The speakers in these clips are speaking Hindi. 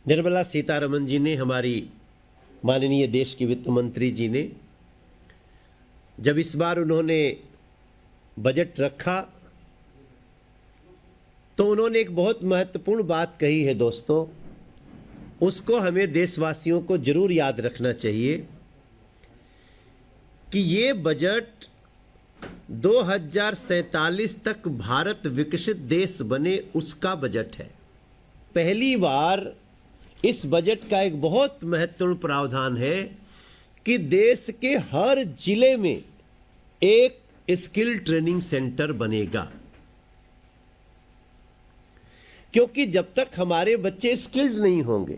निर्मला सीतारमण जी ने, हमारी माननीय देश की वित्त मंत्री जी ने, जब इस बार उन्होंने बजट रखा तो उन्होंने एक बहुत महत्वपूर्ण बात कही है दोस्तों, उसको हमें देशवासियों को जरूर याद रखना चाहिए कि ये बजट 2047 तक भारत विकसित देश बने उसका बजट है। पहली बार इस बजट का एक बहुत महत्वपूर्ण प्रावधान है कि देश के हर जिले में एक स्किल ट्रेनिंग सेंटर बनेगा, क्योंकि जब तक हमारे बच्चे स्किल्ड नहीं होंगे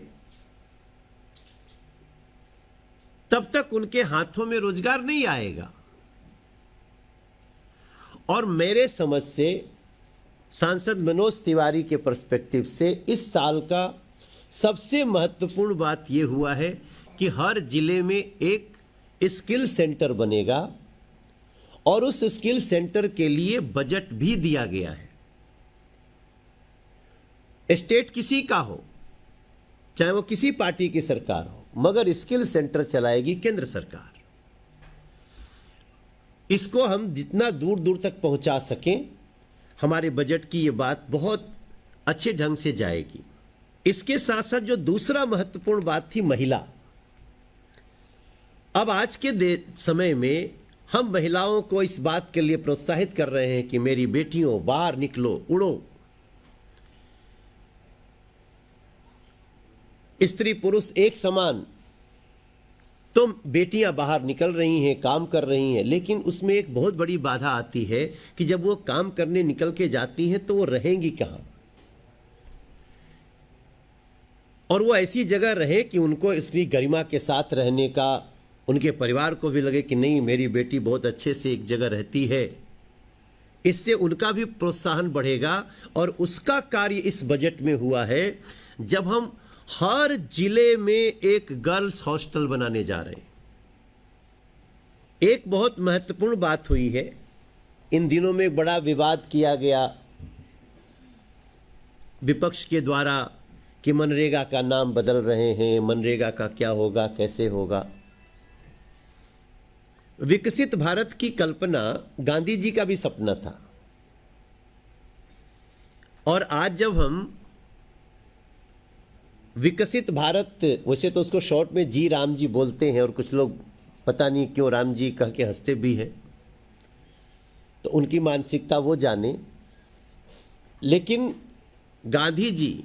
तब तक उनके हाथों में रोजगार नहीं आएगा। और मेरे समझ से, सांसद मनोज तिवारी के पर्सपेक्टिव से, इस साल का सबसे महत्वपूर्ण बात यह हुआ है कि हर जिले में एक स्किल सेंटर बनेगा और उस स्किल सेंटर के लिए बजट भी दिया गया है। स्टेट किसी का हो, चाहे वो किसी पार्टी की सरकार हो, मगर स्किल सेंटर चलाएगी केंद्र सरकार। इसको हम जितना दूर दूर तक पहुंचा सकें, हमारे बजट की ये बात बहुत अच्छे ढंग से जाएगी। इसके साथ साथ जो दूसरा महत्वपूर्ण बात थी, महिला। अब आज के समय में हम महिलाओं को इस बात के लिए प्रोत्साहित कर रहे हैं कि मेरी बेटियों, बाहर निकलो, उड़ो। स्त्री पुरुष एक समान, तो बेटियां बाहर निकल रही हैं, काम कर रही हैं, लेकिन उसमें एक बहुत बड़ी बाधा आती है कि जब वो काम करने निकल के जाती हैं तो वो रहेंगी कहां, और वो ऐसी जगह रहे कि उनको इसकी गरिमा के साथ रहने का, उनके परिवार को भी लगे कि नहीं, मेरी बेटी बहुत अच्छे से एक जगह रहती है। इससे उनका भी प्रोत्साहन बढ़ेगा। और उसका कार्य इस बजट में हुआ है, जब हम हर जिले में एक गर्ल्स हॉस्टल बनाने जा रहे हैं। एक बहुत महत्वपूर्ण बात हुई है, इन दिनों में बड़ा विवाद किया गया विपक्ष के द्वारा कि मनरेगा का नाम बदल रहे हैं, मनरेगा का क्या होगा, कैसे होगा। विकसित भारत की कल्पना गांधी जी का भी सपना था, और आज जब हम विकसित भारत, वैसे तो उसको शॉर्ट में जी राम जी बोलते हैं, और कुछ लोग पता नहीं क्यों राम जी कह के हंसते भी हैं, तो उनकी मानसिकता वो जाने। लेकिन गांधी जी,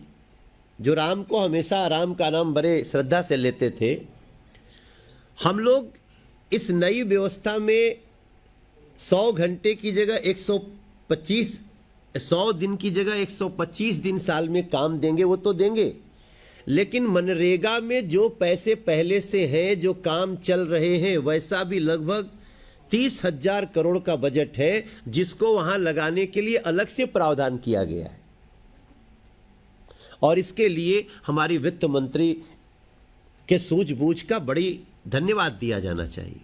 जो राम को हमेशा, राम का नाम बड़े श्रद्धा से लेते थे, हम लोग इस नई व्यवस्था में 100 घंटे की जगह 125, 100 दिन की जगह 125 दिन साल में काम देंगे, वो तो देंगे, लेकिन मनरेगा में जो पैसे पहले से हैं, जो काम चल रहे हैं, वैसा भी लगभग 30,000 करोड़ का बजट है, जिसको वहां लगाने के लिए अलग से प्रावधान किया गया है। और इसके लिए हमारी वित्त मंत्री के सूझबूझ का बड़ी धन्यवाद दिया जाना चाहिए।